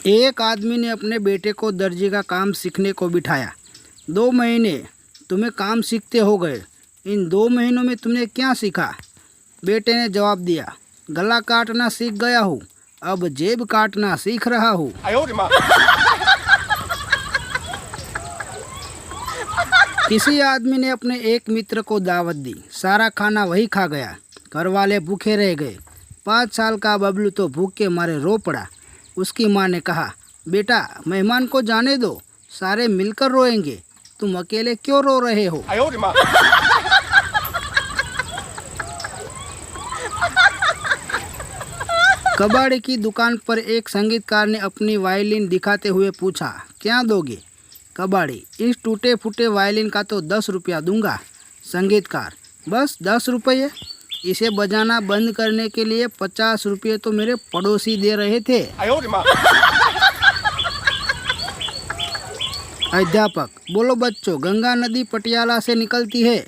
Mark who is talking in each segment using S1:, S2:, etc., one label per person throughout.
S1: एक आदमी ने अपने बेटे को दर्जी का काम सीखने को बिठाया। 2 महीने तुम्हें काम सीखते हो गए, इन 2 महीनों में तुमने क्या सीखा? बेटे ने जवाब दिया, गला काटना सीख गया हूँ, अब जेब काटना सीख रहा हूँ। किसी आदमी ने अपने एक मित्र को दावत दी, सारा खाना वही खा गया, घर वाले भूखे रह गए। 5 साल का बबलू तो भूख के मारे रो पड़ा। उसकी माँ ने कहा, बेटा मेहमान को जाने दो, सारे मिलकर रोएंगे, तुम अकेले क्यों रो रहे हो? कबाड़ी की दुकान पर एक संगीतकार ने अपनी वायलिन दिखाते हुए पूछा, क्या दोगे? कबाड़ी, इस टूटे फूटे वायलिन का तो 10 रुपया दूंगा। संगीतकार, बस 10 रुपये? इसे बजाना बंद करने के लिए 50 रुपये तो मेरे पड़ोसी दे रहे थे। अध्यापक, बोलो बच्चों, गंगा नदी पटियाला से निकलती है।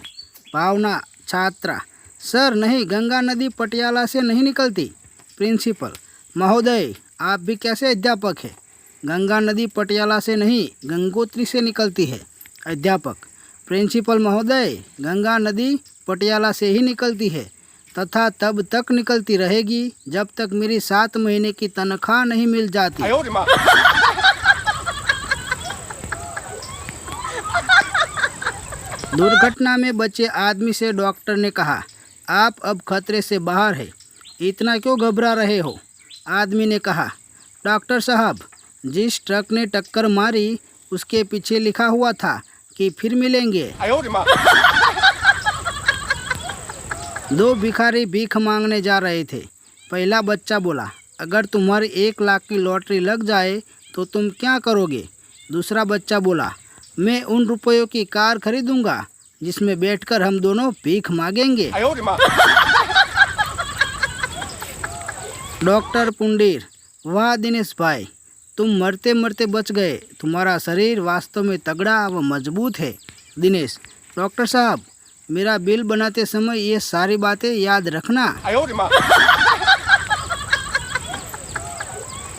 S1: भावना छात्रा, सर नहीं, गंगा नदी पटियाला से नहीं निकलती। प्रिंसिपल, महोदय आप भी कैसे अध्यापक हैं? गंगा नदी पटियाला से नहीं, गंगोत्री से निकलती है। अध्यापक, प्रिंसिपल महोदय, गंगा नदी पटियाला से ही निकलती है तथा तब तक निकलती रहेगी जब तक मेरी 7 महीने की तनख्वाह नहीं मिल जाती। दुर्घटना में बचे आदमी से डॉक्टर ने कहा, आप अब खतरे से बाहर है, इतना क्यों घबरा रहे हो? आदमी ने कहा, डॉक्टर साहब, जिस ट्रक ने टक्कर मारी उसके पीछे लिखा हुआ था कि फिर मिलेंगे। 2 भिखारी भीख मांगने जा रहे थे। पहला बच्चा बोला, अगर तुम्हारी 1 लाख की लॉटरी लग जाए तो तुम क्या करोगे? दूसरा बच्चा बोला, मैं उन रुपयों की कार खरीदूंगा जिसमें बैठकर हम दोनों भीख मांगेंगे। डॉक्टर पुंडीर, वाह दिनेश भाई, तुम मरते मरते बच गए, तुम्हारा शरीर वास्तव में तगड़ा व मजबूत है। दिनेश, डॉक्टर साहब, मेरा बिल बनाते समय ये सारी बातें याद रखना।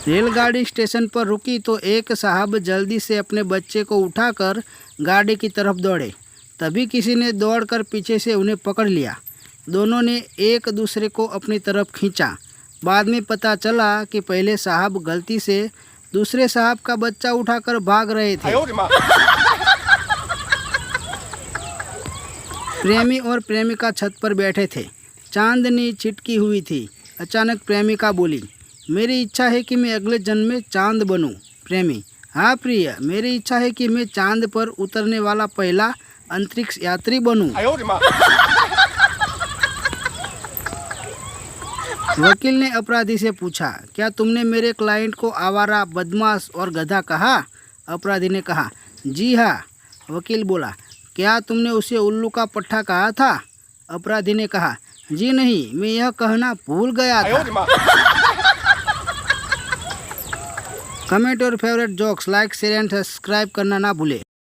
S1: रेलगाड़ी स्टेशन पर रुकी तो एक साहब जल्दी से अपने बच्चे को उठाकर गाड़ी की तरफ दौड़े। तभी किसी ने दौड़कर पीछे से उन्हें पकड़ लिया। दोनों ने एक दूसरे को अपनी तरफ खींचा। बाद में पता चला कि पहले साहब गलती से दूसरे साहब का बच्चा उठाकर भाग रहे थे। प्रेमी और प्रेमिका छत पर बैठे थे। चांदनी छिटकी हुई थी। अचानक प्रेमिका बोली, मेरी इच्छा है कि मैं अगले जन्म में चांद बनूं। प्रेमी, हाँ प्रिय, मेरी इच्छा है कि मैं चांद पर उतरने वाला पहला अंतरिक्ष यात्री बनूं। वकील ने अपराधी से पूछा, क्या तुमने मेरे क्लाइंट को आवारा, बदमाश और गधा कहा? अपराधी ने कहा, जी हाँ। वकील बोला, क्या तुमने उसे उल्लू का पट्टा कहा था? अपराधी ने कहा, जी नहीं, मैं यह कहना भूल गया था। कमेंट और favourite jokes, like, share and subscribe करना ना भूले।